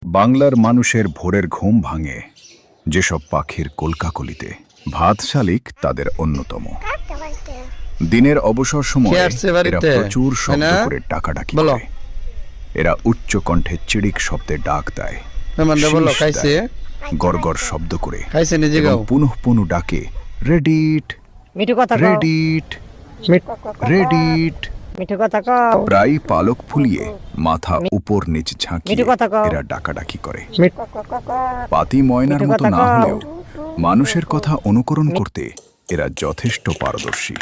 বাংলার মানুষের ভোরের ঘুম ভাঙে যেসব পাখির কলকাকলিতে, ভাত শালিক তাদের অন্যতম। দিনের অবসর সময়ে এরা প্রচুর শব্দ করে ডাকাডাকি করে। এরা উচ্চ কণ্ঠে চিড়িক শব্দে ডাক দেয়, গড়গড় শব্দ করে এবং পুনঃ পুনঃ ডাকে রেডিট রেডিট রেডিট। প্রায় পালক ফুলিয়ে মাথা উপর নিচ ঝাঁকিয়ে এরা ডাকাডাকি করে। পাতি ময়নার মতো না হলেও মানুষের কথা অনুকরণ করতে এরা যথেষ্ট পারদর্শী।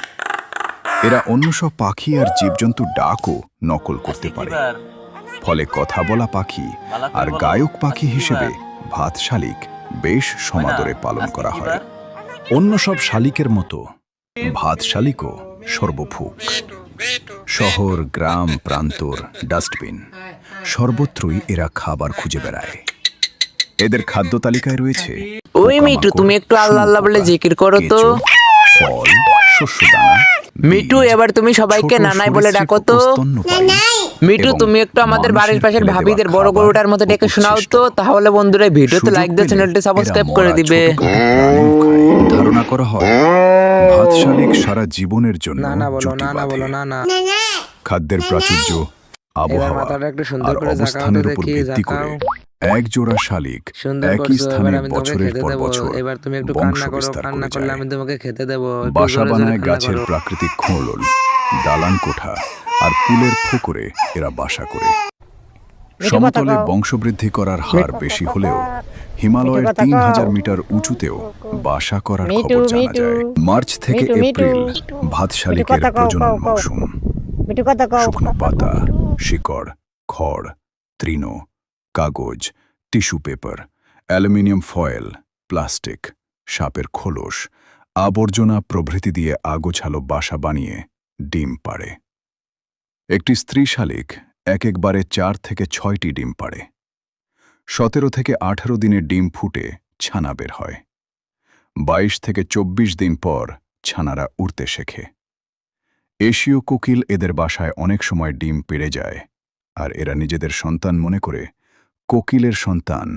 এরা অন্য সব পাখি আর জীবজন্তু ডাকও নকল করতে পারে। ফলে কথা বলা পাখি আর গায়ক পাখি হিসেবে ভাত শালিক বেশ সমাদরে পালন করা হয়। অন্য সব শালিকের মতো ভাত শালিকও সর্বভুক। শহর, গ্রাম, প্রান্তর, ডাস্টবিন সর্বত্রই এরা খাবার খুঁজে বেড়ায়। এদের খাদ্য তালিকায় রয়েছে ওই মিটু, তুমি একটু আল্লাহ আল্লাহ বলে জিকির করো তো। ফল, শস্যদানা। মিটু, এবার তুমি সবাইকে নানাই বলে ডাকো তো। মিটু, তুমি একটু আমাদের বাড়ির পাশের ভাবিদের বড় গরুটার মতো ডেকে শোনাও তো, তাহলে বন্ধুরা ভিডিওতে লাইক দিয়ে চ্যানেলটি সাবস্ক্রাইব করে দিবে। ধারণা করা হয় ভাত শালিক সারা জীবনের জন্য খাদ্যের প্রাচুর্য, আবহাওয়া আর অবস্থানের উপর ভিত্তি করে এক জোড়া শালিক একই স্থানে বছরের পর বছর বংশ বিস্তার করে যায়। বাসা বানায় গাছের প্রাকৃতিক খোলল, দালান কোঠা আর পুলের ফোকরে এরা বাসা করে। সমতলে বংশবৃদ্ধি করার হার বেশি হলেও হিমালয়ের 3000 মিটার উঁচুতেও বাসা করার খবর জানা যায়। মার্চ থেকে এপ্রিল ভাত শালিকের প্রজনন মৌসুম। শুকনো পাতা, শিকড়, খড়, তৃণ, কাগজ, tissue paper, aluminium foil, plastic, সাপের খোলস, আবর্জনা প্রভৃতি দিয়ে আগোছালো বাসা বানিয়ে ডিম পাড়ে। একটি স্ত্রী শালিক একবারে 4 থেকে 6টি ডিম পাড়ে। 17 থেকে 18 দিনে ডিম ফুটে ছানা বের হয়। 22 থেকে 24 দিন পর ছানারা উড়তে শেখে। এশীয় কোকিল এদের বাসায় অনেক সময় ডিম পেড়ে যায়, আর এরা নিজেদের সন্তান মনে করে কোকিলের সন্তান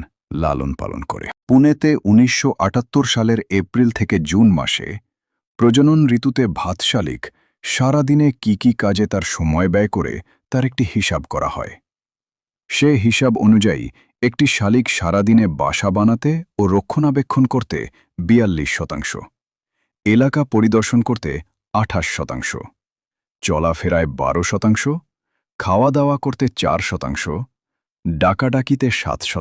লালন পালন করে। পুনেতে 1978 সালের এপ্রিল থেকে জুন মাসে প্রজনন ঋতুতে ভাত শালিক সারাদিনে কি কি কাজে তার সময় ব্যয় করে তার একটি হিসাব করা হয়। সে হিসাব অনুযায়ী একটি শালিক সারাদিনে বাসা বানাতে ও রক্ষণাবেক্ষণ করতে 42%, এলাকা পরিদর্শন করতে 28%, চলাফেরায় 12%, খাওয়া দাওয়া করতে 4%, ডাকাডাকিতে 7%।